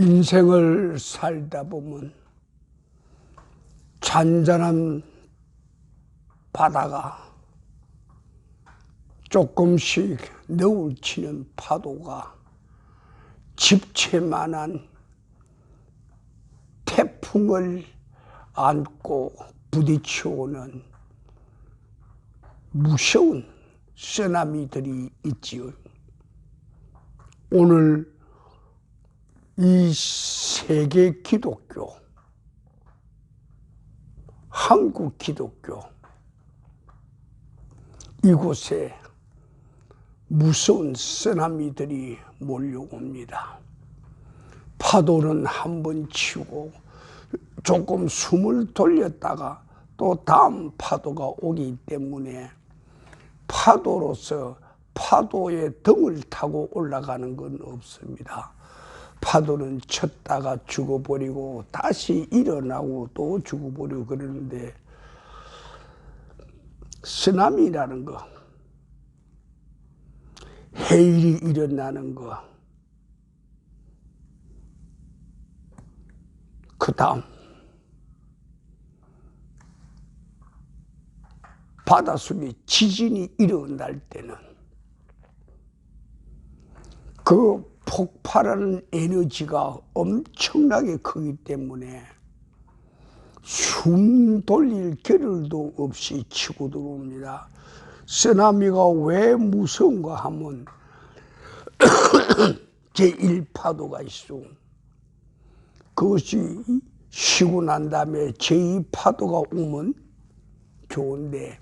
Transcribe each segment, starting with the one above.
인생을 살다 보면 잔잔한 바다가 조금씩 너울 치는 파도가 집채만한 태풍을 안고 부딪혀오는 무서운 쓰나미들이 있지요. 오늘 이 세계 기독교, 한국 기독교 이곳에 무서운 쓰나미들이 몰려옵니다. 파도는 한번 치고 조금 숨을 돌렸다가 또 다음 파도가 오기 때문에 파도로서 파도의 등을 타고 올라가는 건 없습니다. 파도는 쳤다가 죽어버리고 다시 일어나고 또 죽어버리고 그러는데, 쓰나미라는 거, 해일이 일어나는 거, 그 다음 바닷속에 지진이 일어날 때는 그 폭발하는 에너지가 엄청나게 크기 때문에 숨 돌릴 겨를도 없이 치고 들어옵니다. 쓰나미가 왜 무서운가 하면 제1파도가 있어. 그것이 쉬고 난 다음에 제2파도가 오면 좋은데,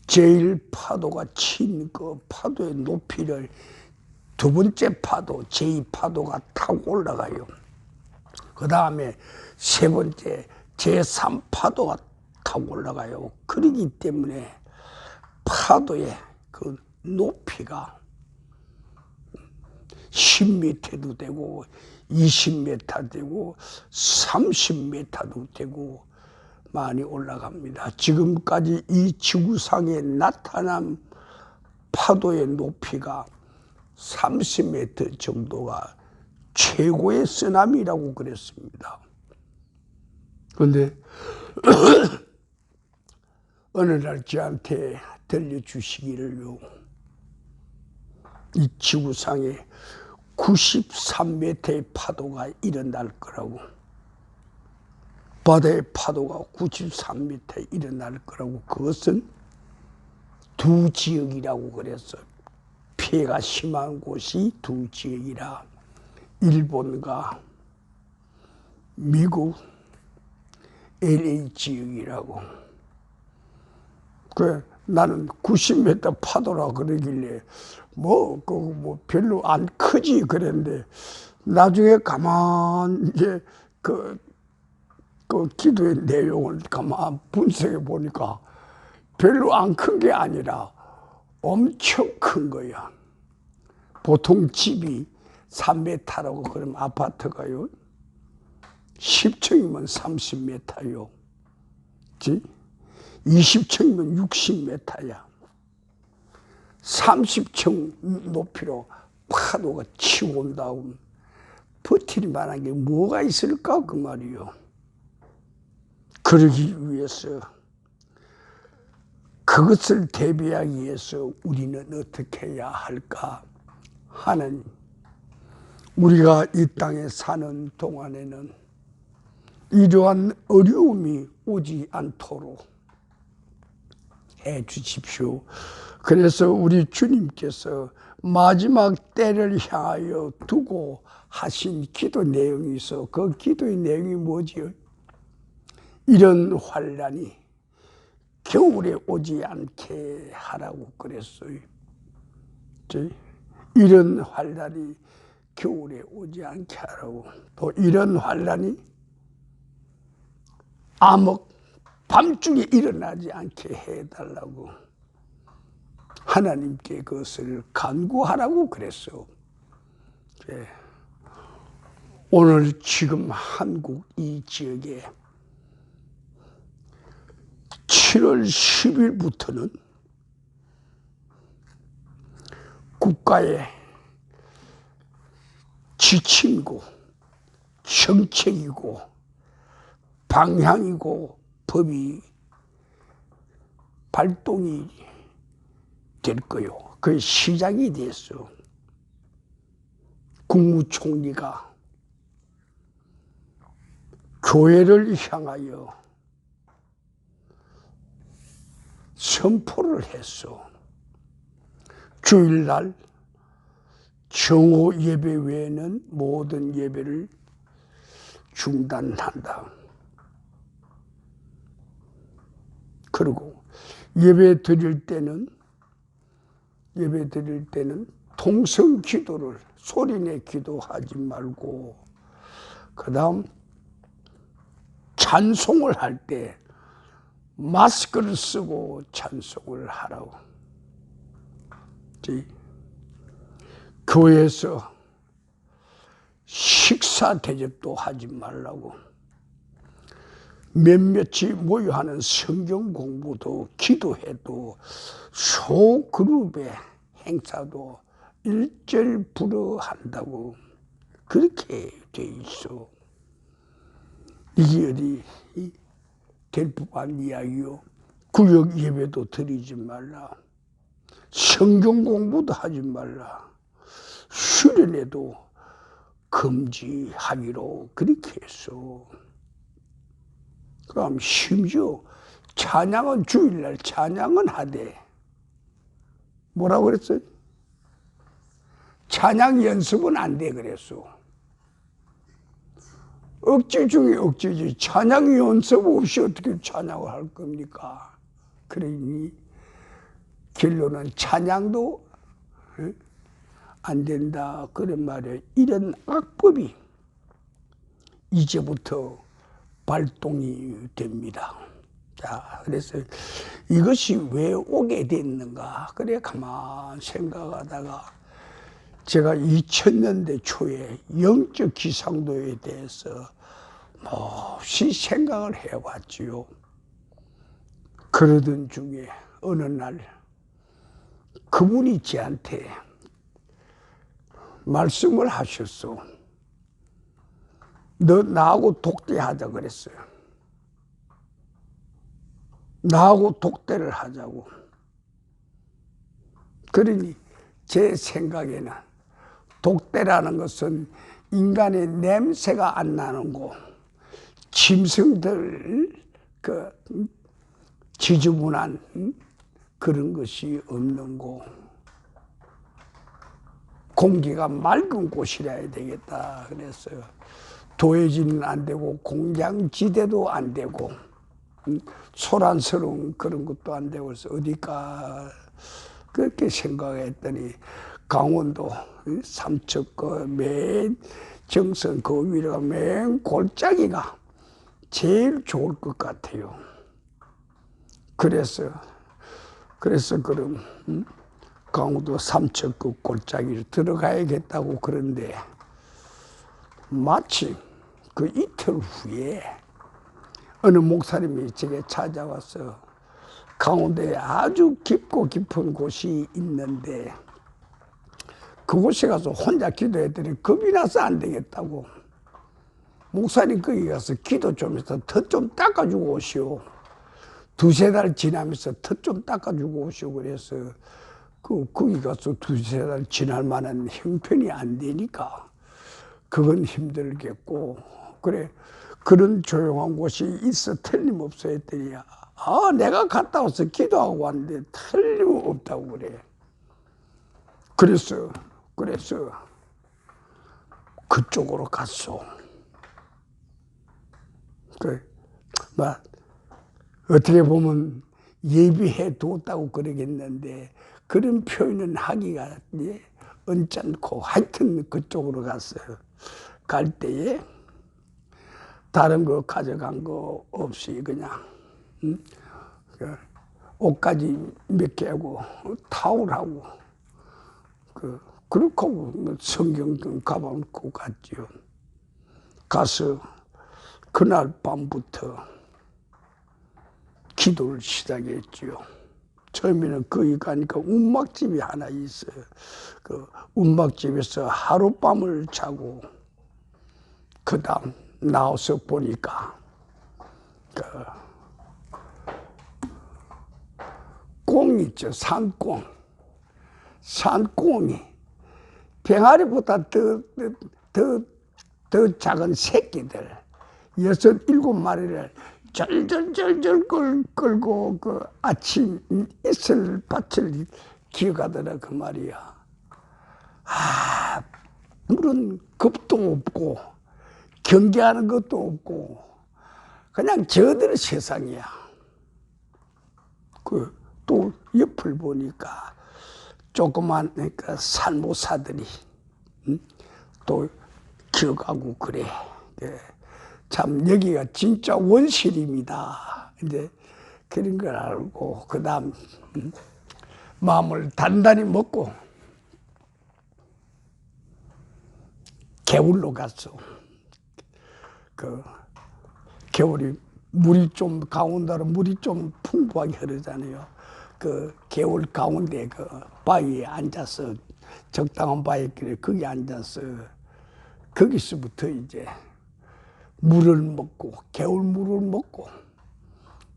제1파도가 친 그 파도의 높이를 두 번째 파도, 제2파도가 타고 올라가요. 그 다음에 세 번째, 제3파도가 타고 올라가요. 그러기 때문에 파도의 그 높이가 10m도 되고 20m 되고 30m도 되고 많이 올라갑니다. 지금까지 이 지구상에 나타난 파도의 높이가 30m 정도가 최고의 쓰나미라고 그랬습니다. 그런데 어느 날 저한테 들려주시기를요, 이 지구상에 93m의 파도가 일어날 거라고, 바다의 파도가 93m에 일어날 거라고. 그것은 두 지역이라고 그랬어요. 피해가 심한 곳이 두 지역이라, 일본과 미국 LA 지역이라고. 그래, 나는 90m 파도라 그러길래 뭐 별로 안 크지 그랬는데, 나중에 가만 이제 그 기도의 내용을 가만 분석해 보니까 별로 안 큰 게 아니라 엄청 큰 거야. 보통 집이 3m라고 그러면 아파트가요, 10층이면 30m요. 20층이면 60m야. 30층 높이로 파도가 치고 온다고 버틸 만한 게 뭐가 있을까 그 말이요. 그러기 위해서, 그것을 대비하기 위해서 우리는 어떻게 해야 할까 하는, 우리가 이 땅에 사는 동안에는 이러한 어려움이 오지 않도록 해 주십시오. 그래서 우리 주님께서 마지막 때를 향하여 두고 하신 기도 내용이 있어. 그 기도의 내용이 뭐지요? 이런 환난이 겨울에 오지 않게 하라고 그랬어요. 이런 환난이 겨울에 오지 않게 하라고. 또 이런 환난이 암흑 밤중에 일어나지 않게 해달라고 하나님께 그것을 간구하라고 그랬어. 오늘 지금 한국 이 지역에 7월 10일부터는 국가의 지침이고 정책이고 방향이고 법이 발동이 될 거요. 그 시작이 됐어. 국무총리가 교회를 향하여 선포를 했어. 주일날 정오 예배 외에는 모든 예배를 중단한다. 그리고 예배 드릴 때는 통성 기도를 소리내 기도하지 말고, 그 다음 찬송을 할 때 마스크를 쓰고 찬송을 하라고. 교회에서 식사 대접도 하지 말라고. 몇몇이 모여 하는 성경 공부도 기도해도 소그룹의 행사도 일절 불허한다고 그렇게 돼 있어. 이게 어디 될 법한 이야기요. 구역 예배도 드리지 말라. 성경 공부도 하지 말라. 수련회도 금지하기로 그렇게 했어. 그럼 심지어 찬양은 주일날 찬양은 하되 뭐라고 그랬어요? 찬양 연습은 안 돼 그랬어. 억지 중에 억지지. 찬양 연습 없이 어떻게 찬양을 할 겁니까? 그러니 결론은 찬양도 안 된다 그런 말이에요. 이런 악법이 이제부터 발동이 됩니다. 자, 그래서 이것이 왜 오게 됐는가? 그래 가만 생각하다가 제가 2000년대 초에 영적 기상도에 대해서 몹시 생각을 해왔지요. 그러던 중에 어느 날 그분이 저한테 말씀을 하셨어. 너 나하고 독대하자 그랬어요. 나하고 독대를 하자고. 그러니 제 생각에는 독대라는 것은 인간의 냄새가 안 나는 거, 짐승들 지저분한 그런 것이 없는 거, 공기가 맑은 곳이라야 되겠다 그랬어요. 도해지는 안 되고 공장지대도 안 되고 소란스러운 그런 것도 안 되고 그래서 어디가 그렇게 생각했더니 강원도 삼척 맨 정선 그 위로가 맨 골짜기가 제일 좋을 것 같아요. 그래서 그럼 강원도 삼척 그 골짜기를 들어가야겠다고 그런데 마침 그 이틀 후에 어느 목사님이 제게 찾아와서 강원도에 아주 깊고 깊은 곳이 있는데 그곳에 가서 혼자 기도했더니 겁이 나서 안 되겠다고. 목사님 거기 가서 기도 좀 해서 턱 좀 닦아주고 오시오. 두세 달 지나면서 턱 좀 닦아주고 오시오. 그래서 거기 가서 두세 달 지날 만한 형편이 안 되니까 그건 힘들겠고, 그래 그런 조용한 곳이 있어 틀림없어 했더니 내가 갔다 와서 기도하고 왔는데 틀림없다고 그래. 그래서 그쪽으로 갔어. 어떻게 보면 예비해 뒀다고 그러겠는데 그런 표현은 하기가 언짢고 하여튼 그쪽으로 갔어요. 갈 때에 다른 거 가져간 거 없이 그냥 옷가지 몇 개 하고 타올하고 그렇고 성경 가방 갖고 갔죠. 가서 그날 밤부터 기도를 시작했죠. 처음에는 거기 가니까 움막집이 하나 있어요. 그 움막집에서 하룻밤을 자고 그 다음 나와서 보니까 그 꽁 있죠. 산꽁. 산꽁이 병아리보다 더 작은 새끼들 6, 7마리를 절절절절 끌고 그 아침 이슬밭을 기어가더라 그 말이야. 아, 물은 겁도 없고 경계하는 것도 없고 그냥 저들 세상이야. 또 옆을 보니까 조그만 그러니까 산모사들이 또 기어가고 그래. 참 여기가 진짜 원실입니다. 이제 그런 걸 알고 그다음 마음을 단단히 먹고 개울로 갔어. 그 개울이 물이 좀 강원도로 물이 좀 풍부하게 흐르잖아요. 그 개울 가운데 그 바위에 앉아서 적당한 바위길에 거기 앉아서 거기서부터 이제 물을 먹고 개울 물을 먹고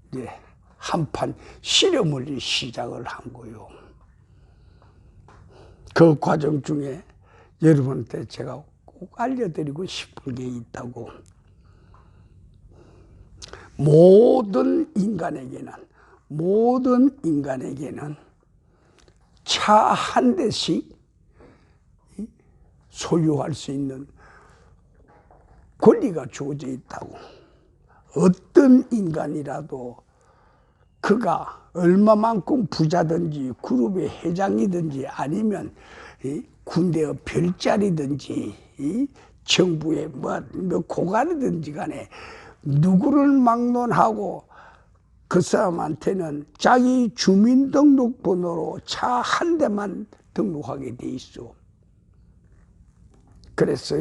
이제 한판 실험을 시작을 한 거요. 그 과정 중에 여러분한테 제가 꼭 알려드리고 싶은 게 있다고. 모든 인간에게는 차 한 대씩 소유할 수 있는 권리가 주어져 있다고. 어떤 인간이라도 그가 얼마만큼 부자든지 그룹의 회장이든지 아니면 군대의 별자리든지 정부의 뭐 고관이든지 간에 누구를 막론하고 그 사람한테는 자기 주민등록번호로 차 한 대만 등록하게 돼 있어. 그래서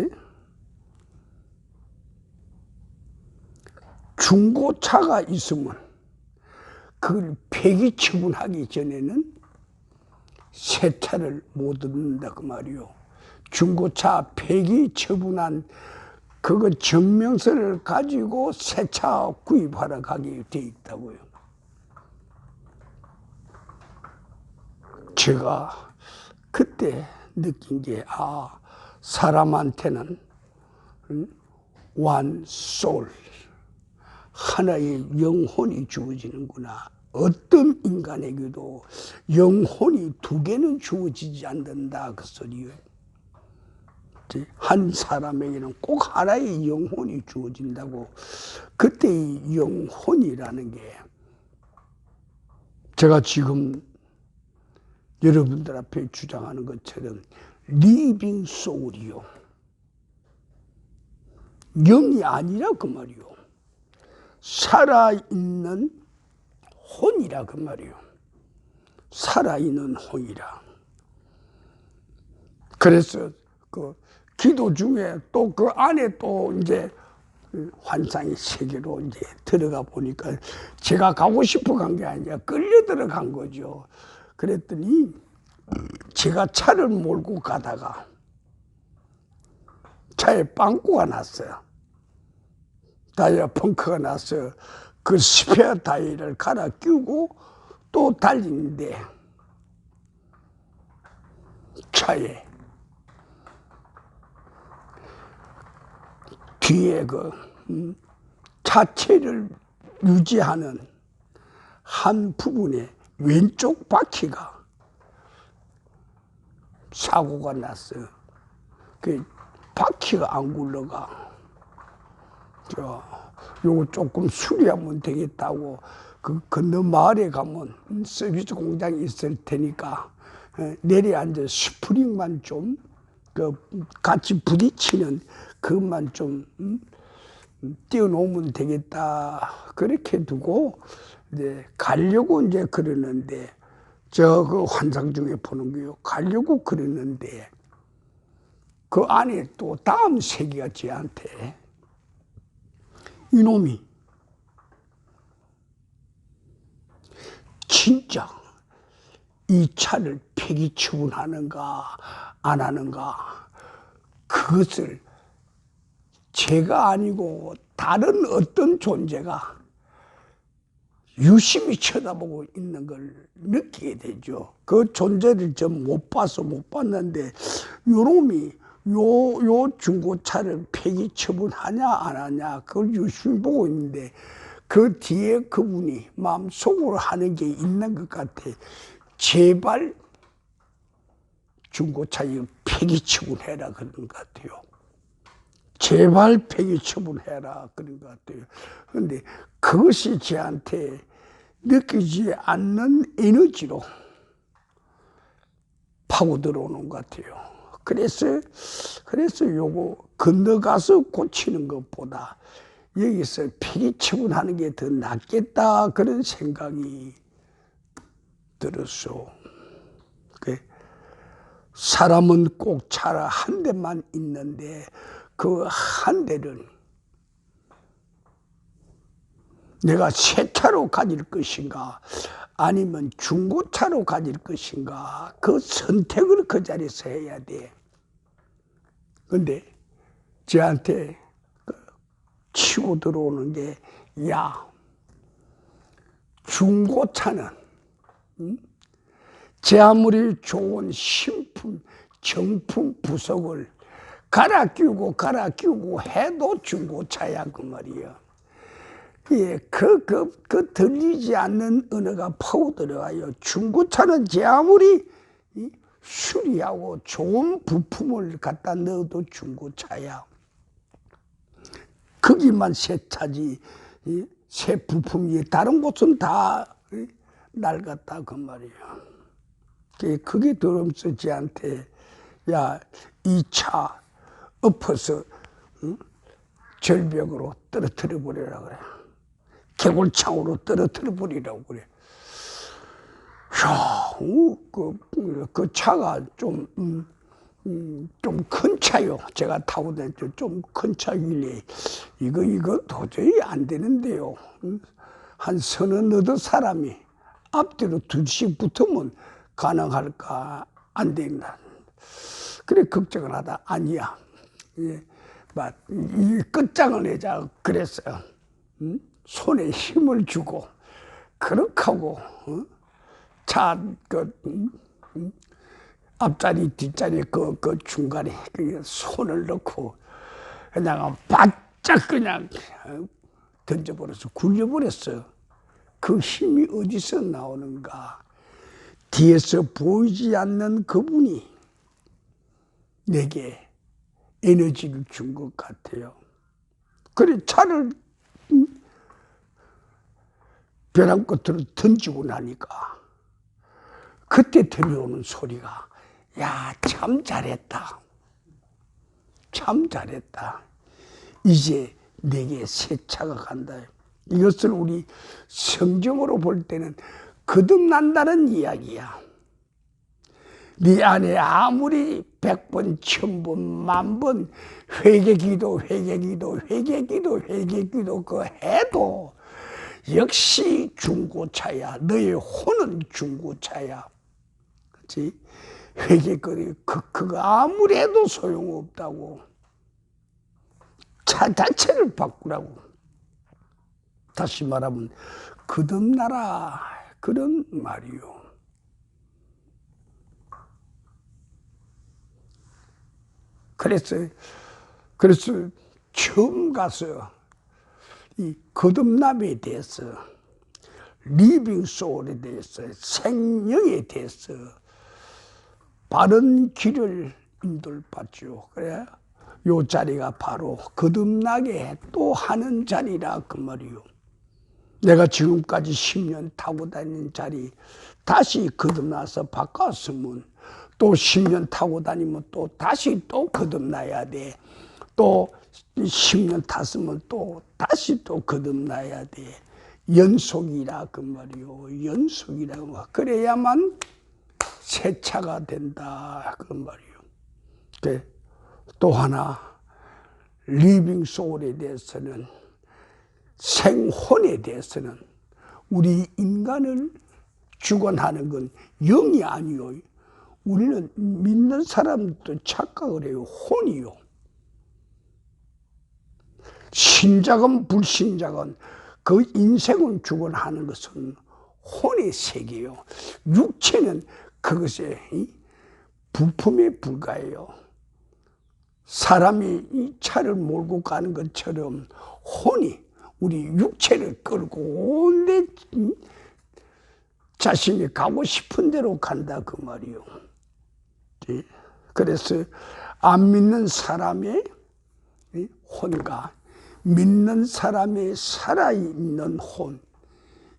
중고차가 있으면 그걸 폐기 처분하기 전에는 새 차를 못 얻는다 그 말이요. 중고차 폐기 처분한 그거 증명서를 가지고 새 차 구입하러 가게 돼 있다고요. 제가 그때 느낀 게 사람한테는 one soul 하나의 영혼이 주어지는구나. 어떤 인간에게도 영혼이 2개는 주어지지 않는다 그 소리예요. 한 사람에게는 꼭 하나의 영혼이 주어진다고. 그때 이 영혼이라는 게 제가 지금 여러분들 앞에 주장하는 것처럼 리빙 소울이요. 영이 아니라 그 말이요. 살아있는 혼이라 그 말이요. 살아있는 혼이라. 그래서 그 기도 중에 또 그 안에 또 이제 환상의 세계로 이제 들어가 보니까 제가 가고 싶어 간 게 아니라 끌려 들어간 거죠. 그랬더니 제가 차를 몰고 가다가 차에 빵꾸가 났어요. 타이어 펑크가 나서 그 스페어 타이어를 갈아 끼우고 또 달리는데 차에 뒤에 그 차체를 유지하는 한 부분에 왼쪽 바퀴가 사고가 났어요. 그 바퀴가 안 굴러가. 요거 조금 수리하면 되겠다고 그 건너 마을에 가면 서비스 공장이 있을 테니까 내려앉아 스프링만 좀 그 같이 부딪히는 그것만 좀 띄워놓으면 되겠다. 그렇게 두고 이제 가려고 이제 그러는데 저 그 환상 중에 보는 거요. 가려고 그러는데 그 안에 또 다음 세계가 저한테 이놈이 진짜 이 차를 폐기 처분하는가 안 하는가 그것을 제가 아니고 다른 어떤 존재가 유심히 쳐다보고 있는 걸 느끼게 되죠. 그 존재를 좀 못 봤는데 요놈이 요 중고차를 폐기 처분하냐 안 하냐 그걸 유심히 보고 있는데 그 뒤에 그분이 마음속으로 하는 게 있는 것 같아. 제발 중고차 이거 폐기 처분해라 그런 것 같아요. 제발 폐기 처분해라 그런 것 같아요. 그런데 그것이 저한테 느끼지 않는 에너지로 파고 들어오는 것 같아요. 그래서 요거 건너가서 고치는 것보다 여기서 폐기 처분하는 게 더 낫겠다 그런 생각이 들었어. 사람은 꼭 차라 한 대만 있는데 그 한 대를 내가 새 차로 가질 것인가 아니면 중고차로 가질 것인가 그 선택을 그 자리에서 해야 돼. 근데 저한테 치고 들어오는 게 야, 중고차는 제 아무리 좋은 신품, 정품 부속을 갈아 끼우고 해도 중고차야 그 말이야. 예, 그 들리지 않는 언어가 파고 들어가요. 중고차는 제 아무리 수리하고 좋은 부품을 갖다 넣어도 중고차야. 거기만 새 차지, 새 부품이 다른 곳은 다 낡았다 그 말이야. 그게 들으면서 저한테 야, 이 차 엎어서 절벽으로 떨어뜨려 버리라 그래. 개골창으로 떨어뜨려 버리라고 그래. 야, 그 차가 좀 큰 차요. 제가 타고 다녔죠. 좀 큰 차길래 이거 도저히 안 되는데요. 한 서너 너도 사람이 앞뒤로 둘씩 붙으면 가능할까 안 된다. 그래 걱정을 하다 아니야. 이 끝장을 내자 그랬어. 손에 힘을 주고 그렇게 하고 차 앞자리 뒷자리 그 중간에 손을 넣고 그냥 바짝 그냥 던져버렸어. 굴려버렸어. 그 힘이 어디서 나오는가. 뒤에서 보이지 않는 그분이 내게 에너지를 준 것 같아요. 그래 차를 벼랑 끝으로 던지고 나니까 그때 들려오는 소리가 야, 참 잘했다. 참 잘했다. 이제 내게 새 차가 간다. 이것을 우리 성경으로 볼 때는 거듭난다는 이야기야. 네 안에 아무리 100번, 1000번, 10,000번 회개기도 그 해도 역시 중고차야. 너의 혼은 중고차야. 그렇지? 회개거리 그거 아무리 해도 소용없다고. 차 자체를 바꾸라고. 다시 말하면 거듭나라 그런 말이요. 그래서 처음 가서 이 거듭남에 대해서 리빙 소울에 대해서 생명에 대해서 바른 길을 인도받죠. 그래 요 자리가 바로 거듭나게 또 하는 자리라 그 말이요. 내가 지금까지 10년 타고 다니는 자리 다시 거듭나서 바꿨으면 또 10년 타고 다니면 또 다시 또 거듭나야 돼. 또 10년 탔으면 또 다시 또 거듭나야 돼. 연속이라 그 말이요. 연속이라고. 그래야만 새 차가 된다 그 말이요. 또 하나 리빙 소울에 대해서는 생혼에 대해서는 우리 인간을 주관하는 건 영이 아니요. 우리는 믿는 사람도 착각을 해요. 혼이요. 신자건 불신자건 그 인생은 주관하는 것은 혼의 세계요. 육체는 그것의 부품에 불과해요. 사람이 이 차를 몰고 가는 것처럼 혼이 우리 육체를 끌고 내 자신이 가고 싶은 대로 간다 그 말이요. 그래서 안 믿는 사람의 혼과 믿는 사람의 살아있는 혼,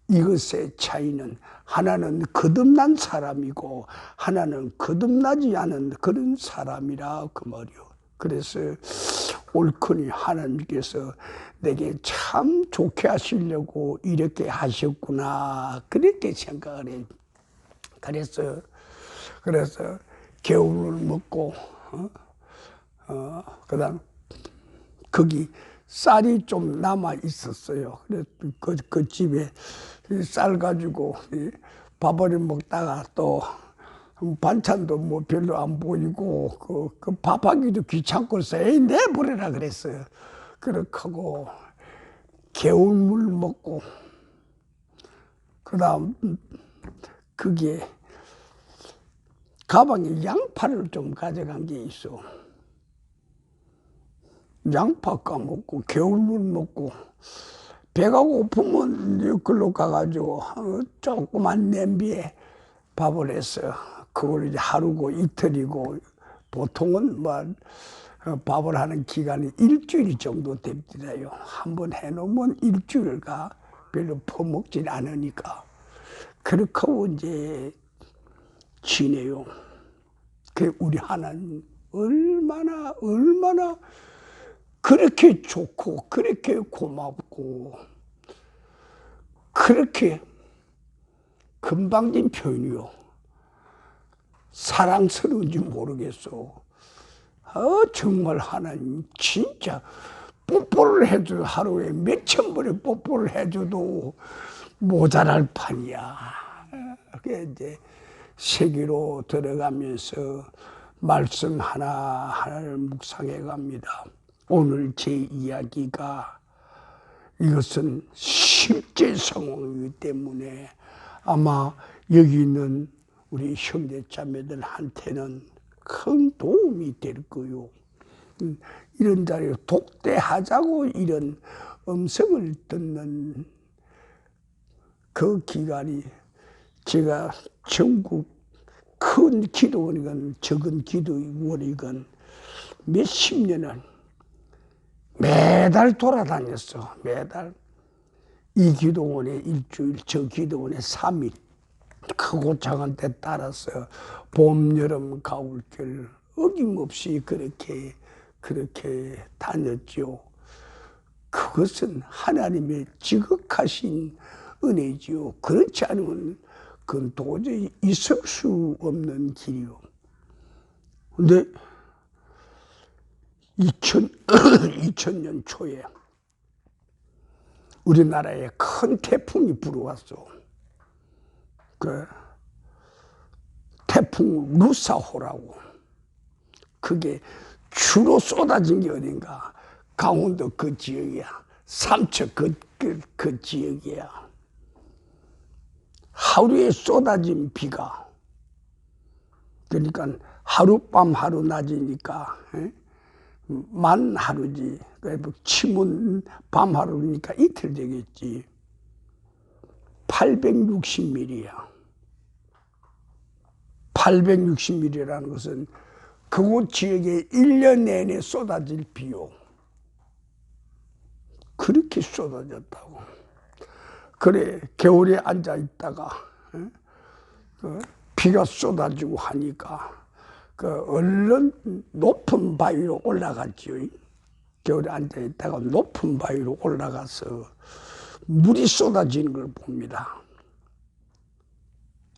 이것의 차이는 하나는 거듭난 사람이고 하나는 거듭나지 않은 그런 사람이라 그 말이요. 그래서 옳거니 하나님께서 내게 참 좋게 하시려고 이렇게 하셨구나 그렇게 생각을 해요. 그래서 개울을 먹고 그다음 거기 쌀이 좀 남아 있었어요. 그래서 그 집에 쌀 가지고 밥을 먹다가 또 반찬도 뭐 별로 안 보이고 그 밥하기도 귀찮고서 에이 내버려라 그랬어요. 그렇게 하고 개울물 먹고 그다음 그게 가방에 양파를 좀 가져간 게 있어. 양파 까먹고 개울물 먹고 배가 고프면 글로 가가지고 조그만 냄비에 밥을 했어요. 그걸 이제 하루고 이틀이고 보통은 뭐 밥을 하는 기간이 일주일 정도 됩니다요. 한번 해놓으면 일주일을 가 별로 퍼먹질 않으니까 그렇게 하고 이제 지내요. 그 우리 하나님 얼마나 그렇게 좋고 그렇게 고맙고 그렇게 금방진 표현이요. 사랑스러운지 모르겠어. 정말 하나님 진짜 뽀뽀를 해도 하루에 몇천 번의 뽀뽀를 해줘도 모자랄 판이야. 그게 이제 세계로 들어가면서 말씀 하나하나를 묵상해 갑니다. 오늘 제 이야기가 이것은 실제 상황이기 때문에 아마 여기 있는 우리 형제자매들한테는 큰 도움이 될 거요. 이런 자리에 독대하자고 이런 음성을 듣는 그 기간이 제가 전국 큰 기도원이건 적은 기도원이건 몇십 년을 매달 돌아다녔어. 매달 이 기도원에 일주일, 저 기도원에 3일 크고 작은 데 따라서 봄, 여름, 가을, 겨울 어김없이 그렇게 다녔죠. 그것은 하나님의 지극하신 은혜지요. 그렇지 않으면 그건 도저히 있을 수 없는 길이요. 근데 2000년 초에 우리나라에 큰 태풍이 불어왔어. 그 태풍 루사호라고. 그게 주로 쏟아진 게 어딘가 강원도 그 지역이야. 삼척 그 지역이야. 하루에 쏟아진 비가 그러니까 하룻밤 하루낮이니까 만 하루지. 치문 밤 하루니까 이틀 되겠지. 860mm야. 860mm라는 것은 그곳 지역에 1년 내내 쏟아질 비요. 그렇게 쏟아졌다고. 그래 겨울에 앉아 있다가 비가 쏟아지고 하니까 얼른 높은 바위로 올라갔지요. 겨울에 앉아 있다가 높은 바위로 올라가서 물이 쏟아지는 걸 봅니다.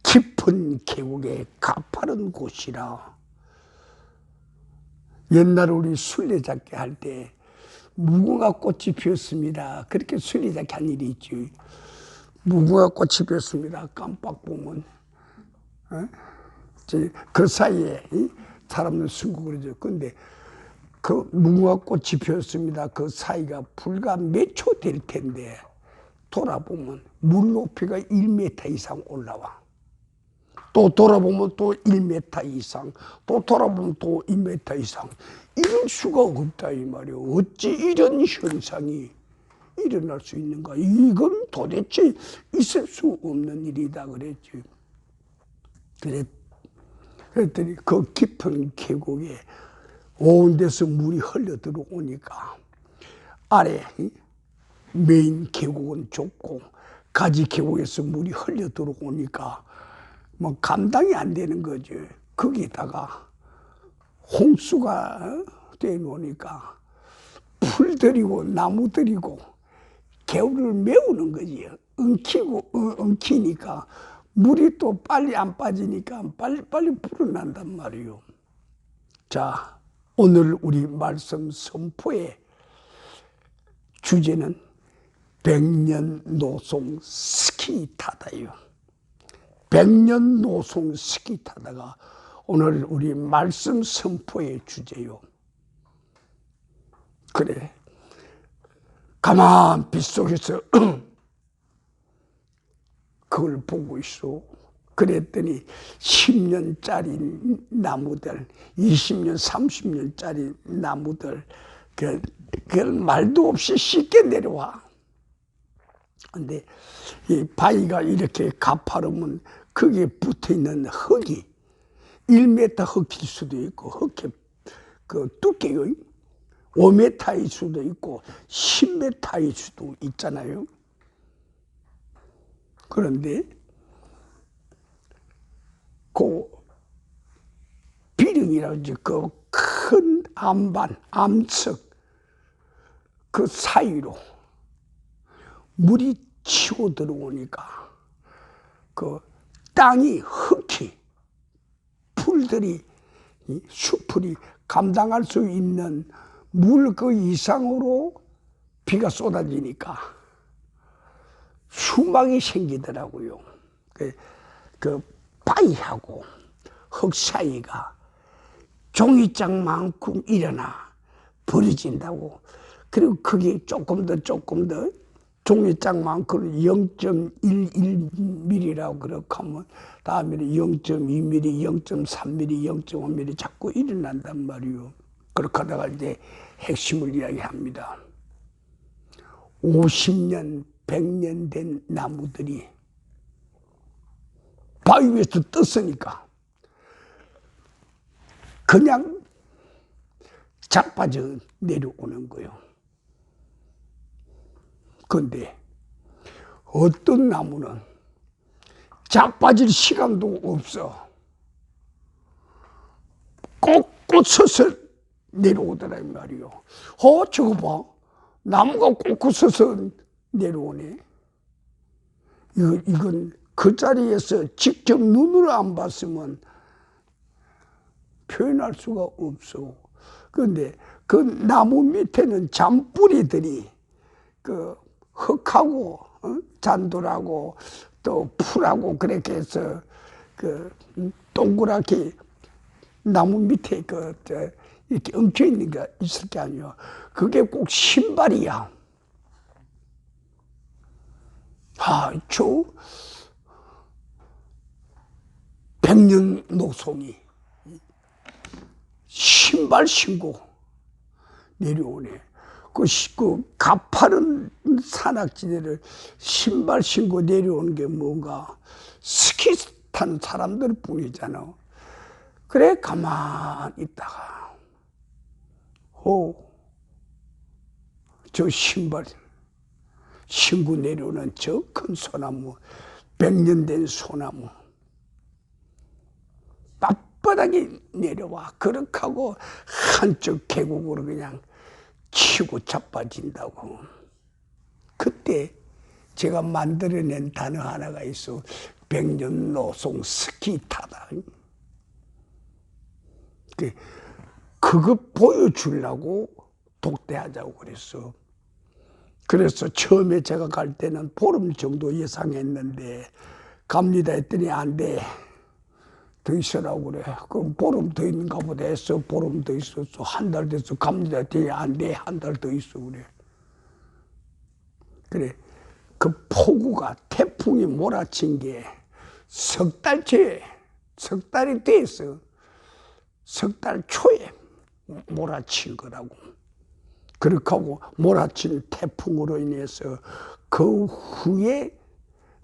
깊은 계곡의 가파른 곳이라. 옛날 우리 술래잡기 할 때 무궁화 꽃이 피었습니다. 그렇게 술래잡기 한 일이 있지. 무궁화 꽃이 피었습니다. 깜빡 보면 그 사이에 사람들 숨고 그러죠. 근데 그 무궁화꽃이 피었습니다. 그 사이가 불과 몇 초 될 텐데 돌아보면 물 높이가 1m 이상 올라와. 또 돌아보면 또 1m 이상, 또 돌아보면 또 1m 이상. 이럴 수가 없다 이 말이에요. 어찌 이런 현상이 일어날 수 있는가? 이건 도대체 있을 수 없는 일이다 그랬지. 그랬더니 그 깊은 계곡에 온 데서 물이 흘러 들어오니까 아래 메인 계곡은 좁고 가지 계곡에서 물이 흘러 들어오니까 뭐 감당이 안 되는 거지. 거기다가 홍수가 돼 놓으니까 풀들이고 나무들이고 개울을 메우는 거지. 엉키니까 물이 또 빨리 안 빠지니까 빨리 불어난단 말이요. 자, 오늘 우리 말씀 선포의 주제는 백년노송 스키 타다요. 백년노송 스키 타다가 오늘 우리 말씀 선포의 주제요. 그래, 가만 빗속에서 그걸 보고 있어. 그랬더니 10년짜리 나무들, 20년, 30년짜리 나무들, 그걸 말도 없이 쉽게 내려와. 근데 이 바위가 이렇게 가파르면 거기에 붙어 있는 흙이 1m 흙일 수도 있고, 흙이 그 두께요. 5m일 수도 있고, 10m일 수도 있잖아요. 그런데 그 비릉이라든지 그 큰 암반, 암석 그 사이로 물이 치고 들어오니까 그 땅이 흙이 풀들이 수풀이 감당할 수 있는 물 그 이상으로 비가 쏟아지니까 수막이 생기더라고요. 그 바위하고 흙 사이가 종이장만큼 일어나 벌어진다고. 그리고 그게 조금 더 종이장만큼 0.11mm라고 그렇게 하면 다음에는 0.2mm, 0.3mm, 0.5mm 자꾸 일어난단 말이에요. 그렇게 하다가 이제 핵심을 이야기합니다. 50년, 100년 된 나무들이 바위 위에서 떴으니까 그냥 자빠져 내려오는 거예요. 그런데 어떤 나무는 자빠질 시간도 없어. 꼿꼿 서서 내려오더라 이 말이요. 저거 봐. 나무가 꼿꼿 서서 내려오네. 이건 그 자리에서 직접 눈으로 안 봤으면 표현할 수가 없어. 그런데 그 나무 밑에는 잔뿌리들이 그 흙하고 잔돌하고 또 풀하고 그렇게 해서 그 동그랗게 나무 밑에 이렇게 엉켜 있는 게 있을 게 아니야. 그게 꼭 신발이야. 저 백년노송이 신발 신고 내려오네. 그 가파른 산악지대를 신발 신고 내려오는 게 뭔가 스키 타는 사람들 뿐이잖아. 그래 가만히 있다가 저 신발 신고 내려오는 저 큰 소나무, 100년 된 소나무 맞바닥에 내려와. 그렇게 하고 한쪽 계곡으로 그냥 치고 자빠진다고. 그때 제가 만들어낸 단어 하나가 있어. 백년노송 스키 타다. 그거 보여주려고 독대하자고 그랬어. 그래서 처음에 제가 갈 때는 보름 정도 예상했는데 갑니다 했더니 안 돼. 더 있으라고 그래. 그럼 보름 더 있는가 보다 했어. 보름 더 있었어. 한 달 됐어. 갑니다. 뒤에 안 돼. 한 달 더 있어. 그래. 그래. 그 폭우가 태풍이 몰아친 게 석 달째, 석 달이 됐어. 석 달 초에 몰아친 거라고. 그렇게 하고 몰아친 태풍으로 인해서 그 후에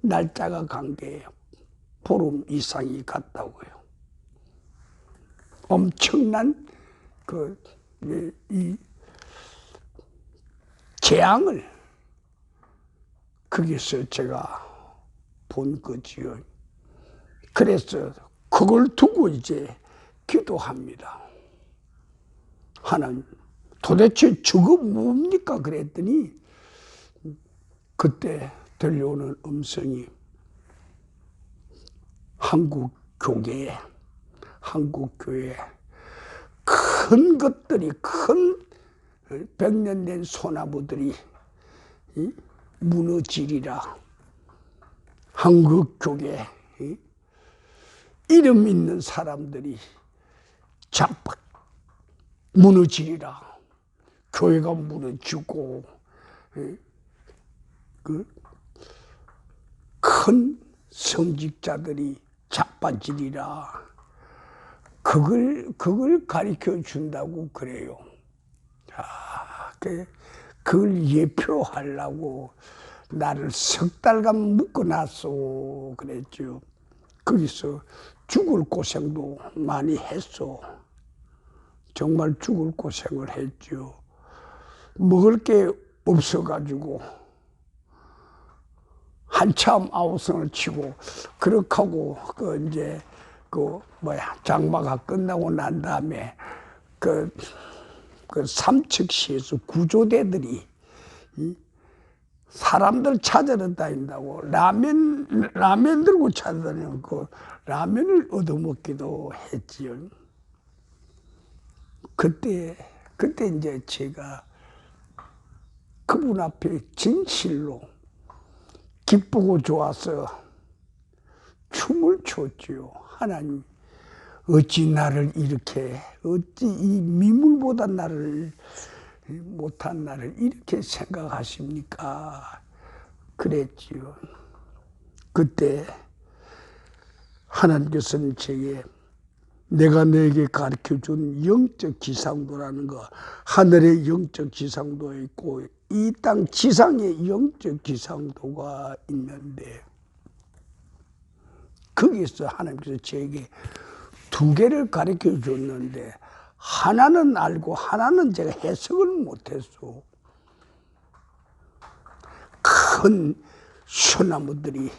날짜가 간 게 보름 이상이 갔다고요. 엄청난 이 재앙을 거기서 제가 본 거지요. 그래서 그걸 두고 이제 기도합니다. 하나님, 도대체 저거 뭡니까? 그랬더니 그때 들려오는 음성이 한국교회에 큰 것들이, 큰 100년 된 소나무들이 무너지리라. 한국교회 이름 있는 사람들이 자뻑 무너지리라. 교회가 무너지고 그 큰 성직자들이 자빠지리라. 그걸 가르쳐 준다고 그래요. 그걸 예표하려고 나를 석 달간 묶어놨어 그랬죠. 거기서 죽을 고생도 많이 했어. 정말 죽을 고생을 했죠. 먹을 게 없어가지고 한참 아우성을 치고 그렇게 하고 이제 장마가 끝나고 난 다음에 그 삼척시에서 구조대들이 사람들 찾으러 다닌다고 라면 들고 찾아다니는 그 라면을 얻어먹기도 했지요. 그때 이제 제가 그분 앞에 진실로 기쁘고 좋아서 춤을 췄지요. 하나님, 어찌 나를 이렇게, 어찌 이 미물보다 나를 못한 나를 이렇게 생각하십니까? 그랬지요. 그때 하나님께서는 제게 내가 너에게 가르쳐준 영적 지상도라는 거, 하늘의 영적 지상도 있고 이 땅 지상의 영적 지상도가 있는데 거기서 하나님께서 제게 두 개를 가르쳐 줬는데 하나는 알고 하나는 제가 해석을 못했어. 큰 소나무들이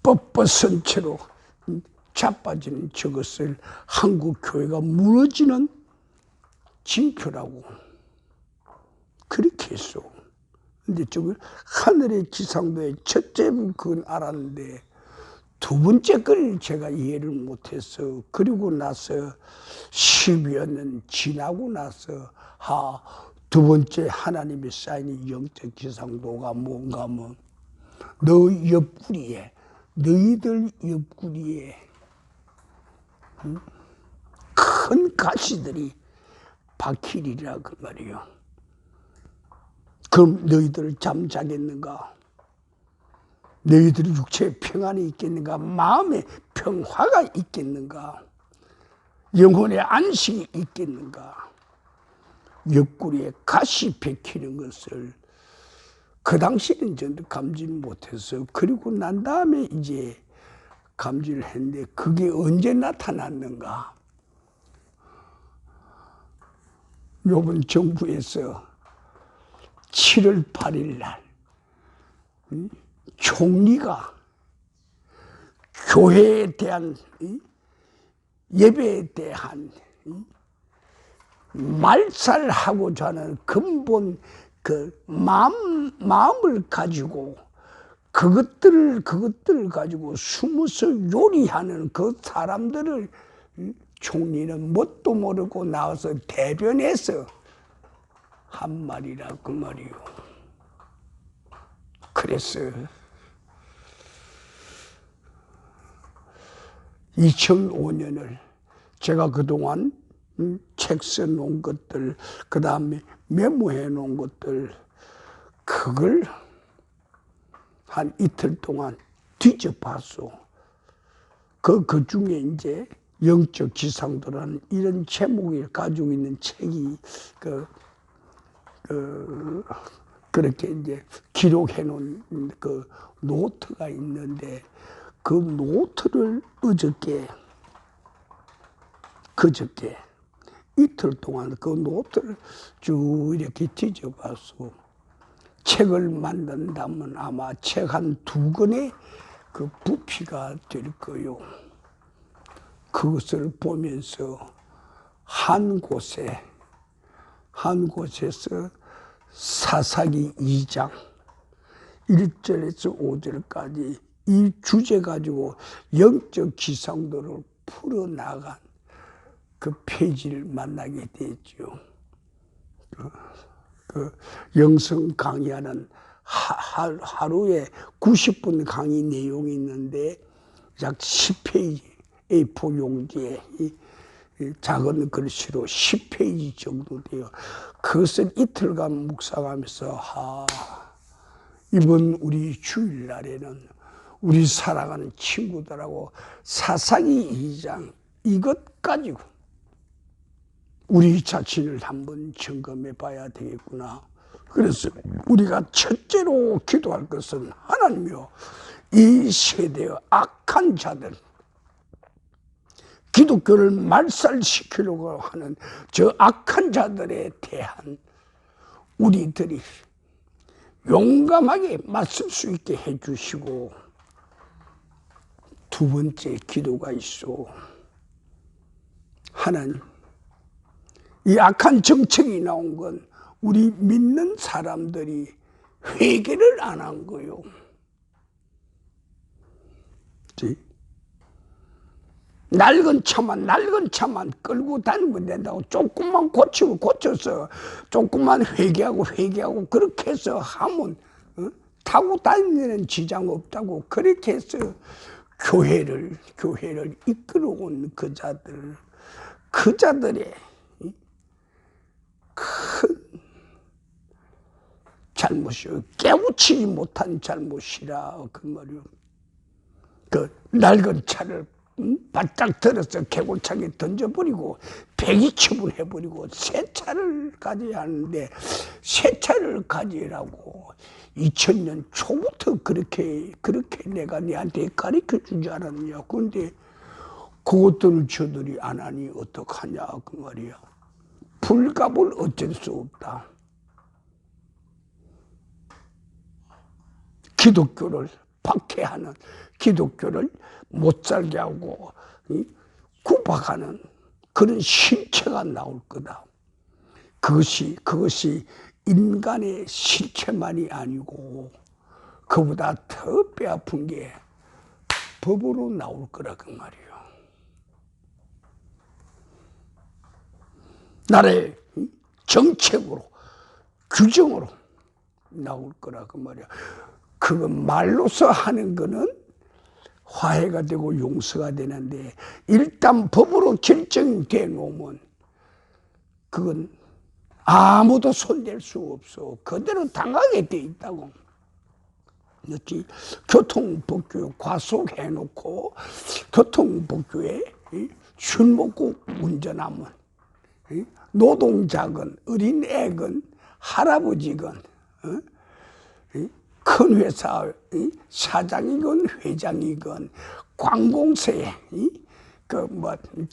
뻣뻣한 채로 자빠지는 저것을 한국교회가 무너지는 징표라고 그렇게 했어. 근데 저걸 하늘의 지상도의 첫째 그건 알았는데 두 번째 걸 제가 이해를 못했어. 그리고 나서 10여 년 지나고 나서 두 번째 하나님이 쌓인 영적 지상도가 뭔가 하면 너희들 옆구리에 큰 가시들이 박히리라 그 말이요. 그럼 너희들 잠자겠는가? 너희들이 육체에 평안이 있겠는가? 마음에 평화가 있겠는가? 영혼의 안식이 있겠는가? 옆구리에 가시 박히는 것을 그 당시에는 저도 감지를 못했어요. 그리고 난 다음에 이제 감지를 했는데 그게 언제 나타났는가? 요번 정부에서 7월 8일 날 총리가 교회에 대한 예배에 대한 말살하고자 하는 근본 그 마음을 가지고 그것들을 가지고 숨어서 요리하는 그 사람들을 총리는 뭣도 모르고 나와서 대변해서 한 말이라 그 말이요. 그래서 2005년을 제가 그동안 책 써놓은 것들, 그 다음에 메모해 놓은 것들, 그걸 한 이틀 동안 뒤져봤어. 그 중에 이제 영적 기상도라는 이런 제목을 가지고 있는 책이 그렇게 이제 기록해 놓은 그 노트가 있는데, 그 노트를 그저께 이틀 동안 그 노트를 쭉 이렇게 뒤져봤어. 책을 만든다면 아마 책 한 2권의 그 부피가 될 거요. 그것을 보면서 한 곳에서 사사기 2장 1절에서 5절까지 이 주제 가지고 영적 기상도를 풀어나간 그 페이지를 만나게 되죠. 그 영성 강의하는 하루에 90분 강의 내용이 있는데 약 10페이지 A4 용지에 작은 글씨로 10페이지 정도 돼요. 그것을 이틀간 묵상하면서 이번 우리 주일날에는 우리 사랑하는 친구들하고 사사기 2장 이것 가지고 우리 자신을 한번 점검해 봐야 되겠구나. 그래서 우리가 첫째로 기도할 것은 하나님이여, 이 세대의 악한 자들, 기독교를 말살시키려고 하는 저 악한 자들에 대한 우리들이 용감하게 맞설 수 있게 해주시고, 두 번째 기도가 있어. 하나님, 이 악한 정책이 나온 건 우리 믿는 사람들이 회개를 안 한 거요. 낡은 차만 끌고 다니면 된다고. 조금만 고쳐서 조금만 회개하고 그렇게 해서 하면 타고 다니는 지장 없다고. 그렇게 해서 교회를 이끌어온 그 자들의 큰 잘못이요. 깨우치지 못한 잘못이라 그 말이요. 그 낡은 차를 바짝 들어서 개골차게 던져버리고 폐기 처분해버리고 새 차를 가져야 하는데, 새 차를 가지라고 2000년 초부터 그렇게 내가 네한테 가르쳐 주지 않았냐. 그런데 그것들을 저들이 안 하니 어떡하냐 그 말이야. 불갑을 어쩔 수 없다. 기독교를 박해하는, 기독교를 못 살게 하고 구박하는 그런 실체가 나올 거다. 그것이 인간의 실체만이 아니고 그보다 더 뼈아픈 게 법으로 나올 거라 그 말이에요. 나라의 정책으로, 규정으로 나올 거라 그 말이야. 그거 말로서 하는 거는 화해가 되고 용서가 되는데, 일단 법으로 결정돼 놓으면 그건 아무도 손댈 수 없어. 그대로 당하게 돼 있다고. 그렇지? 교통법규 과속해놓고 교통법규에 술 먹고 운전하면 노동자건 어린애건 할아버지건 큰 회사 사장이건 회장이건 관공서에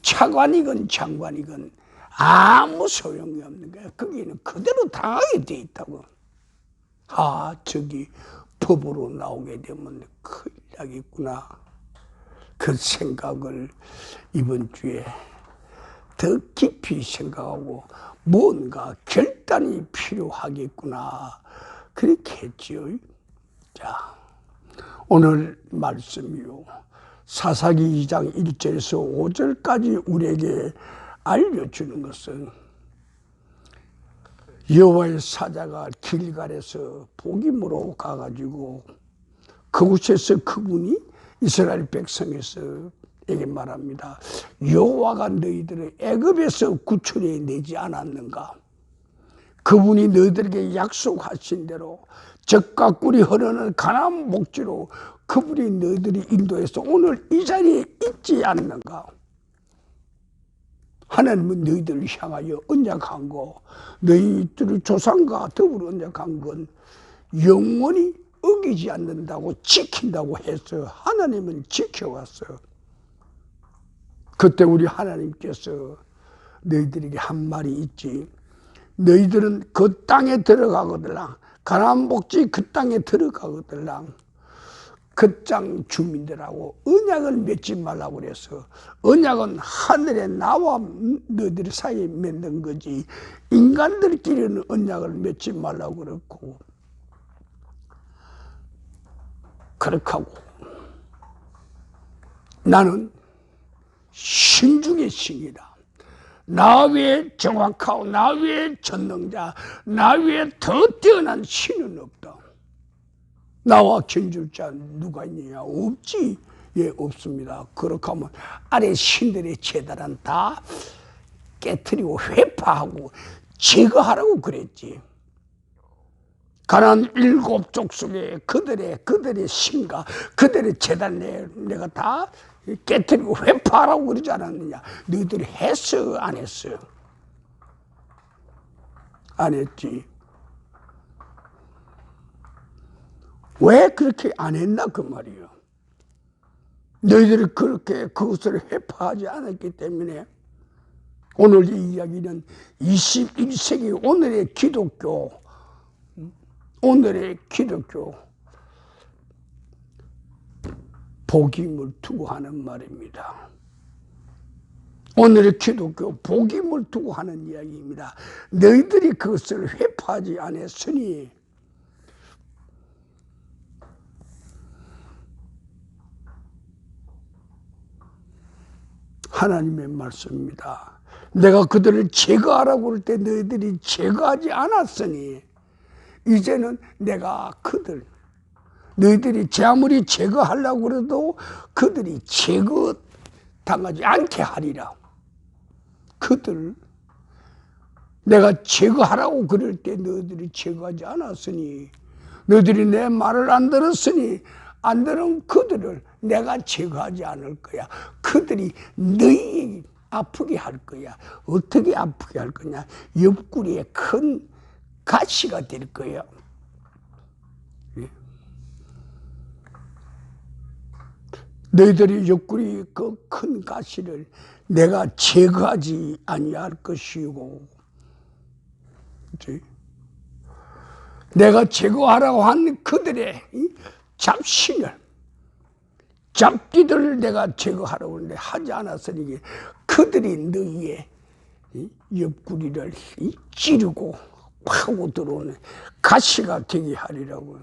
차관이건 장관이건 아무 소용이 없는 거야. 거기는 그대로 당하게 돼 있다고. 저기 법으로 나오게 되면 큰일 나겠구나. 그 생각을 이번 주에 더 깊이 생각하고 뭔가 결단이 필요하겠구나. 그렇게 했지요. 자, 오늘 말씀이요. 사사기 2장 1절에서 5절까지 우리에게 알려주는 것은, 여호와의 사자가 길갈에서 복임으로 가가지고 그곳에서 그분이 이스라엘 백성에게 에게 말합니다. 여호와가 너희들을 애굽에서 구출해 내지 않았는가? 그분이 너희들에게 약속하신 대로 젖과 꿀이 흐르는 가나안 목지로 그분이 너희들이 인도해서 오늘 이 자리에 있지 않는가? 하나님은 너희들을 향하여 언약한 거, 너희들의 조상과 더불어 언약한 건 영원히 어기지 않는다고 지킨다고 해서 하나님은 지켜왔어요. 그때 우리 하나님께서 너희들에게 한 말이 있지. 너희들은 그 땅에 들어가거들랑, 가나안 목지 그 땅에 들어가거들랑 그 땅 주민들하고 언약을 맺지 말라고 그래서, 언약은 하늘에 나와 너희들 사이에 맺는 거지 인간들끼리는 언약을 맺지 말라고 그랬고, 그렇게 하고 나는 신 중의 신이다. 나 외에 정확하고 나 외에 전능자, 나 외에 더 뛰어난 신은 없다. 나와 견줄 자 누가 있느냐? 없지. 예, 없습니다. 그렇게 하면 아래 신들의 제단은 다 깨트리고 회파하고 제거하라고 그랬지. 가나안 7족 속에 그들의 신과 그들의 제단을 내가 다 깨트리고 회파하라고 그러지 않았느냐? 너희들이 했어, 안 했어? 안 했지. 왜 그렇게 안 했나 그 말이에요. 너희들이 그렇게 그것을 회파하지 않았기 때문에 오늘 이 이야기는 21세기 오늘의 기독교 복임을 두고 하는 말입니다. 오늘의 기독교 복임을 두고 하는 이야기입니다. 너희들이 그것을 회파하지 않았으니 하나님의 말씀입니다. 내가 그들을 제거하라고 그럴 때 너희들이 제거하지 않았으니 이제는 내가 너희들이 아무리 제거하려고 그래도 그들이 제거당하지 않게 하리라. 내가 제거하라고 그럴 때 너희들이 제거하지 않았으니, 너희들이 내 말을 안 들었으니 안 들은 그들을 내가 제거하지 않을 거야. 그들이 너희 아프게 할 거야. 어떻게 아프게 할 거냐? 옆구리에 큰 가시가 될 거야. 너희들이 옆구리 그 큰 가시를 내가 제거하지 아니할 것이고, 내가 제거하라고 한 그들의 잡기들을 내가 제거하라고 하는데 하지 않았으니 그들이 너희의 옆구리를 찌르고 파고 들어오는 가시가 되게 하리라고.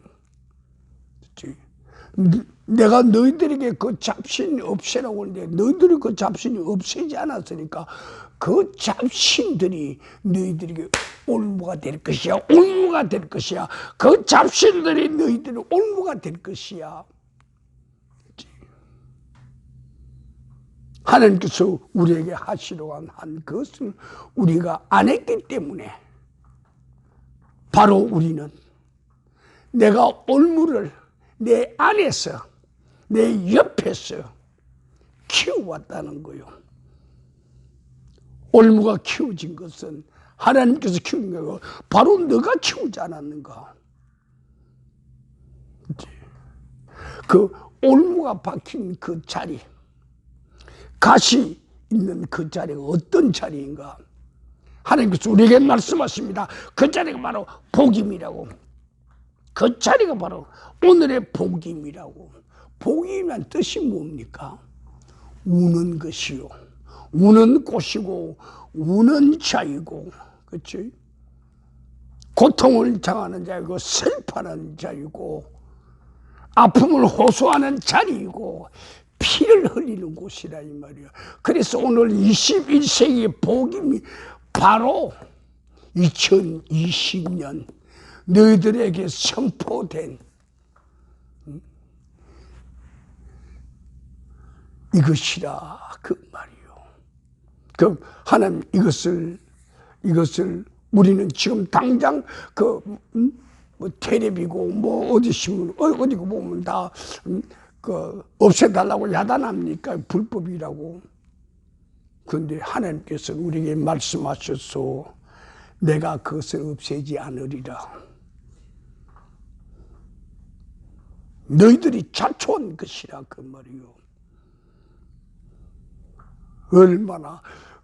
내가 너희들에게 그 잡신 없애라고 하는데 너희들이 그 잡신이 없애지 않았으니까 그 잡신들이 너희들에게 올무가 될 것이야. 올무가 될 것이야. 그 잡신들이 너희들의 올무가 될 것이야. 하나님께서 우리에게 하시려고 한 그것을 우리가 안 했기 때문에 바로 우리는 내가 올무를 내 안에서 내 옆에서 키워왔다는 거요. 올무가 키워진 것은 하나님께서 키운 거고 바로 너가 키우지 않았는가. 그 올무가 박힌 그 자리, 가시 있는 그 자리가 어떤 자리인가? 하나님께서 우리에게 말씀하십니다. 그 자리가 바로 복임이라고. 그 자리가 바로 오늘의 복임이라고. 복임이란 뜻이 뭡니까? 우는 것이요, 우는 꽃이고 우는 자이고, 그렇지? 고통을 당하는 자이고 슬퍼하는 자이고 아픔을 호소하는 자리이고 피를 흘리는 곳이라 이 말이야. 그래서 오늘 21세기 복임이 바로 2020년 너희들에게 선포된 이것이라 그 말이요. 그 하나님 이것을 우리는 지금 당장 뭐 텔레비고 뭐 어디 신문 어디고 보면 다 없애달라고 야단합니까? 불법이라고. 그런데 하나님께서는 우리에게 말씀하셔서 내가 그것을 없애지 않으리라. 너희들이 자초한 것이라 그 말이요.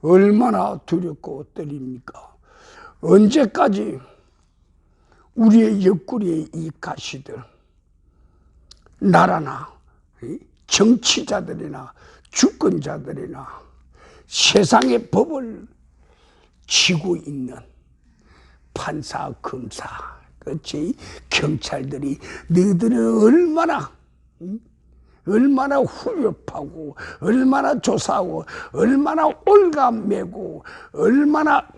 얼마나 두렵고 떨립니까? 언제까지 우리의 옆구리에 이 가시들, 나라나 정치자들이나 주권자들이나 세상의 법을 지고 있는 판사, 검사, 그렇지? 경찰들이 너희들은 얼마나 후벼파고, 얼마나 조사하고, 얼마나 올가매고, 얼마나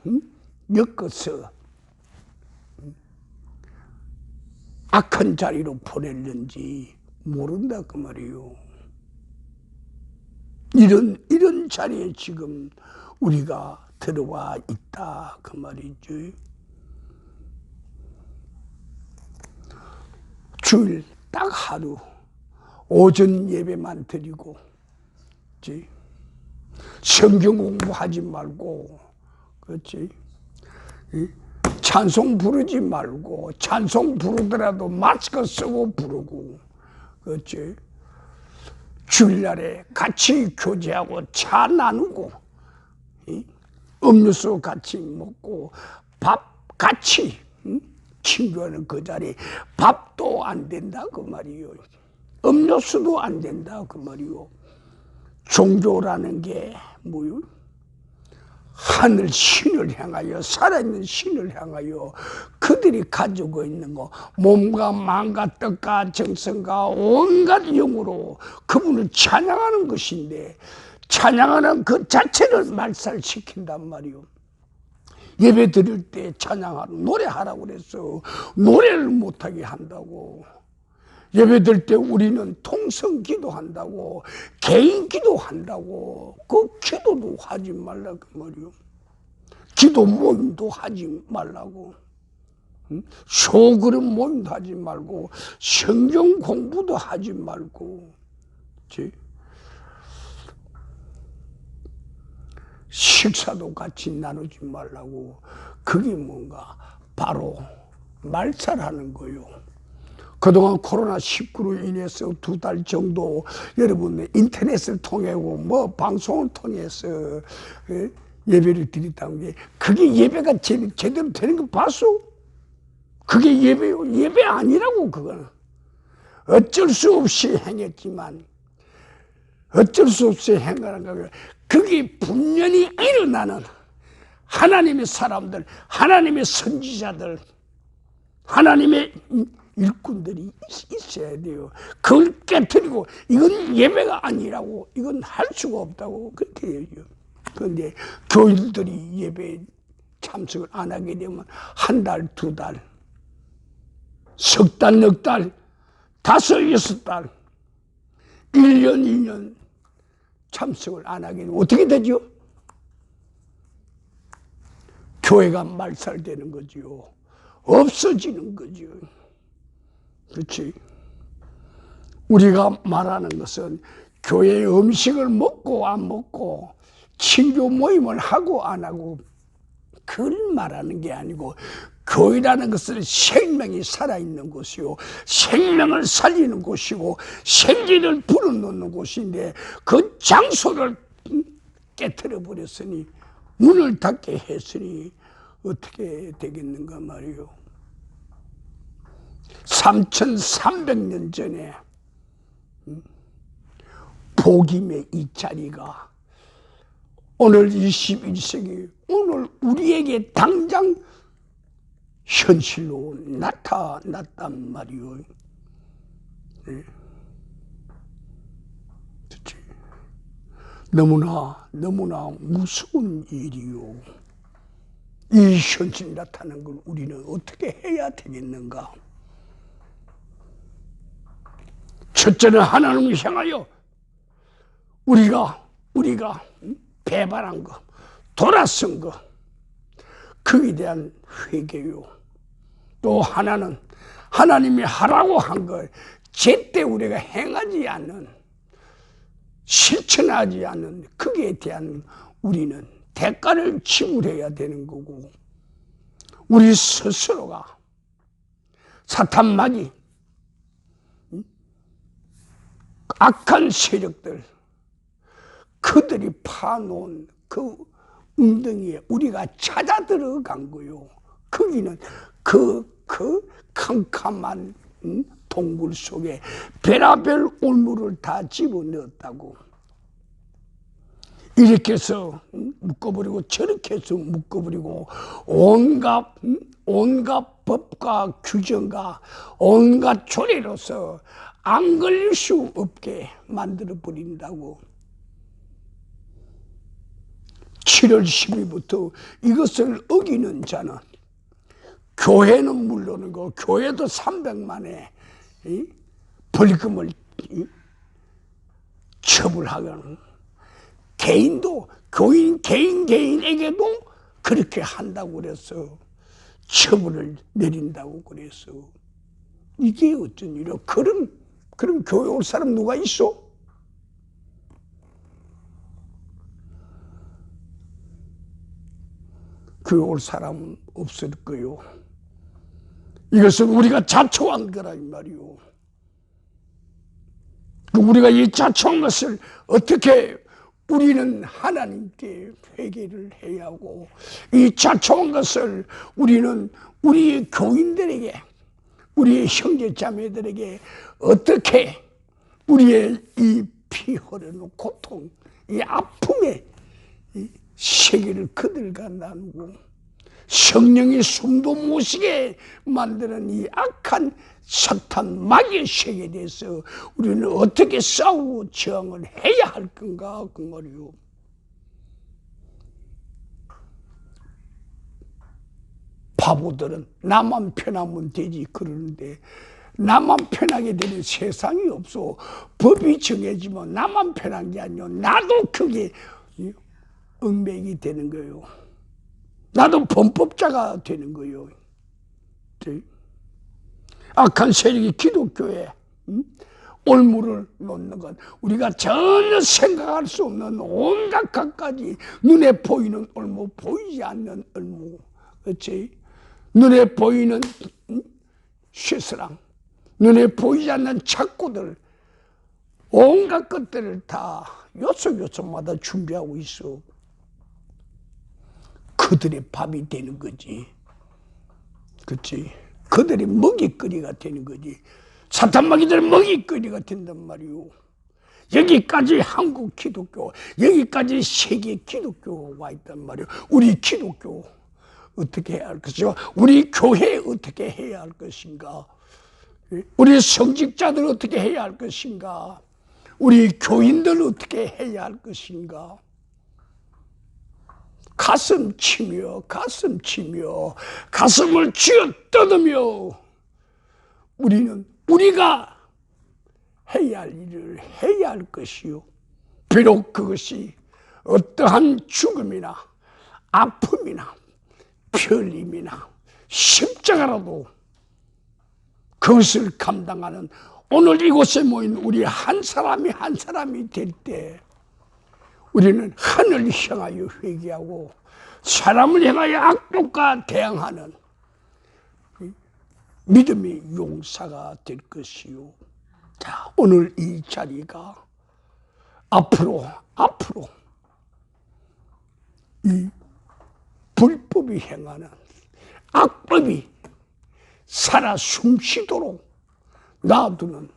엮어서 악한 자리로 보냈는지 모른다 그 말이에요. 이런 자리에 지금 우리가 들어와 있다 그 말이죠. 주일 딱 하루 오전 예배만 드리고, 그렇지? 성경 공부하지 말고, 그렇지? 찬송 부르지 말고, 찬송 부르더라도 마스크 쓰고 부르고, 그렇지? 주일날에 같이 교제하고 차 나누고, 음료수 같이 먹고, 밥 같이 친구하는 그 자리에 밥도 안 된다 그 말이요. 음료수도 안 된다 그 말이요. 종교라는 게 뭐요? 하늘 신을 향하여, 살아있는 신을 향하여 그들이 가지고 있는 거, 몸과 마음과 뜻과 정성과 온갖 영으로 그분을 찬양하는 것인데, 찬양하는 그 자체를 말살시킨단 말이요. 예배 드릴 때 찬양하라고, 노래하라고 그랬어. 노래를 못하게 한다고. 예배 드릴 때 우리는 통성 기도한다고, 개인 기도한다고. 그 기도도 하지 말라고 말이요. 기도 모임도 하지 말라고. 소그룹 모임도 하지 말고, 성경 공부도 하지 말고, 그치? 식사도 같이 나누지 말라고. 그게 뭔가 바로 말살하는 거요. 그동안 코로나19로 인해서 2달 정도 여러분 인터넷을 통하고 뭐 방송을 통해서 예배를 드렸다는 게, 그게 예배가 제대로 되는 거 봤어? 그게 예배요? 예배 아니라고. 그거는 어쩔 수 없이 행했지만, 어쩔 수 없이 행하는 거예요. 그게 분명히 일어나는 하나님의 사람들, 하나님의 선지자들, 하나님의 일꾼들이 있어야 돼요. 그걸 깨뜨리고 이건 예배가 아니라고, 이건 할 수가 없다고 그렇게 해요. 그런데 교인들이 예배에 참석을 안 하게 되면 1달, 2달, 석 달, 넉 달, 5, 6달, 1년, 2년 참석을 안 하게 되면 어떻게 되죠? 교회가 말살되는 거지요. 없어지는 거지요. 그렇지? 우리가 말하는 것은 교회의 음식을 먹고 안 먹고, 친교 모임을 하고 안 하고, 그걸 말하는 게 아니고, 교회라는 것은 생명이 살아있는 곳이요, 생명을 살리는 곳이고, 생기를 불어넣는 곳인데, 그 장소를 깨트려 버렸으니, 문을 닫게 했으니 어떻게 되겠는가 말이요. 3300년 전에 복임의 이 자리가 오늘 21세기, 오늘 우리에게 당장 현실로 나타났단 말이요. 네. 그치? 너무나 무서운 일이요. 이 현실 나타난 걸 우리는 어떻게 해야 되겠는가? 첫째는 하나님을 향하여 우리가 배반한 거, 돌아선 거, 그에 대한 회개요. 또 하나는 하나님이 하라고 한 걸 제때 우리가 행하지 않는, 실천하지 않는 그에 대한 우리는 대가를 지불해야 되는 거고, 우리 스스로가 사탄 마귀, 악한 세력들, 그들이 파놓은 그 웅덩이에 우리가 찾아 들어간 거요. 거기는 그 캄캄한 동굴 속에 별의별 올무를 다 집어넣었다고. 이렇게 해서 묶어버리고 저렇게 해서 묶어버리고 온갖 법과 규정과 온갖 조례로서 안 걸릴 수 없게 만들어 버린다고. 7월 10일부터 이것을 어기는 자는, 교회는 물론이고 교회도 300만의 벌금을 처벌하거나, 개인도 개인에게도 그렇게 한다고 그래서 처벌을 내린다고 그래서, 이게 어쩐 일이야? 그런 교회 올 사람 누가 있어? 교회 올 사람 없을 거요. 이것은 우리가 자초한 거라 이 말이요. 우리가 이 자초한 것을 어떻게 우리는 하나님께 회개를 해야 하고, 이 자초한 것을 우리는 우리 교인들에게, 우리의 형제 자매들에게 어떻게 우리의 이 피 흐르는 고통, 이 아픔의 세계를 그들과 나누고, 성령이 숨도 못 쉬게 만드는 이 악한 사탄 마귀의 세계에 대해서 우리는 어떻게 싸우고 저항을 해야 할 건가, 그 말이요. 바보들은 나만 편하면 되지 그러는데, 나만 편하게 되는 세상이 없어. 법이 정해지면 나만 편한 게 아니요, 나도 그게 얽매이게 되는 거예요. 나도 범법자가 되는 거예요. 악한 세력이 기독교에 올무를 놓는 것, 우리가 전혀 생각할 수 없는 온갖 갖가지, 눈에 보이는 올무, 보이지 않는 올무, 그렇지? 눈에 보이는 쇠사랑, 눈에 보이지 않는 착고들, 온갖 것들을 다 요소요소마다 준비하고 있어. 그들의 밥이 되는 거지. 그렇지? 그들이 먹이거리가 되는 거지. 사탄 마귀들은 먹이거리가 된단 말이오. 여기까지 한국 기독교, 여기까지 세계 기독교가 와 있단 말이오. 우리 기독교 어떻게 해야 할 것인가? 우리 교회 어떻게 해야 할 것인가? 우리 성직자들 어떻게 해야 할 것인가? 우리 교인들 어떻게 해야 할 것인가? 가슴 치며 가슴을 쥐어 뜯으며 우리는 우리가 해야 할 일을 해야 할 것이요. 비록 그것이 어떠한 죽음이나 아픔이나 편림이나 십자가라도 그것을 감당하는, 오늘 이곳에 모인 우리 한 사람이 될 때 우리는 하늘을 향하여 회개하고 사람을 향하여 악독과 대항하는 믿음의 용사가 될 것이요. 자, 오늘 이 자리가 앞으로 이 불법이 행하는 악법이 살아 숨쉬도록 놔두는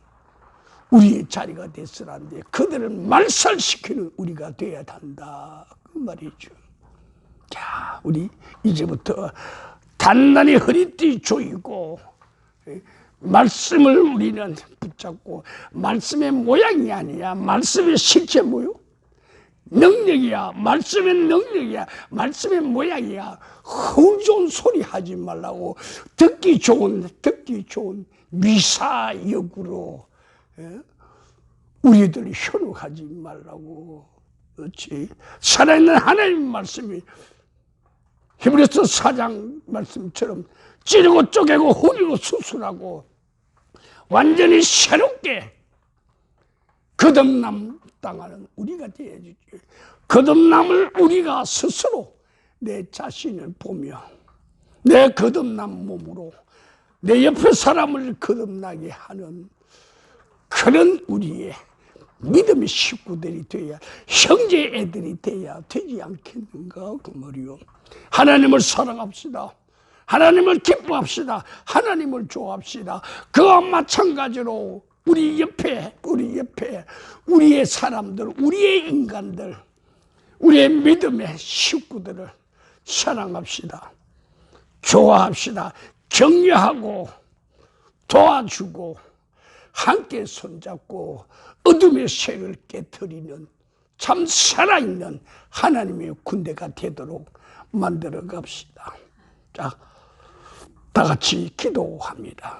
우리의 자리가 됐으란데, 그들을 말살시키는 우리가 돼야 한다, 그 말이죠. 자, 우리 이제부터 단단히 허리띠 조이고 말씀을 우리는 붙잡고, 말씀의 모양이 아니야, 말씀의 실제 뭐요? 능력이야. 말씀의 능력이야. 말씀의 모양이야. 흥좋은 소리 하지 말라고, 듣기 좋은 미사역으로 우리들이 현혹하지 말라고. 그렇지. 살아있는 하나님 말씀이 히브리서 4장 말씀처럼 찌르고 쪼개고 후리고 수술하고 완전히 새롭게 거듭남 당하는 우리가 되어야지. 거듭남을 우리가 스스로 내 자신을 보며 내 거듭난 몸으로 내 옆에 사람을 거듭나게 하는 그런 우리의 믿음의 식구들이 돼야, 형제 애들이 돼야 되지 않겠는가 그 말이요. 하나님을 사랑합시다. 하나님을 기뻐합시다. 하나님을 좋아합시다. 그와 마찬가지로 우리 옆에 우리의 사람들, 우리의 인간들, 우리의 믿음의 식구들을 사랑합시다. 좋아합시다. 격려하고 도와주고 함께 손잡고 어둠의 색을 깨트리는 참 살아있는 하나님의 군대가 되도록 만들어 갑시다. 자, 다 같이 기도합니다.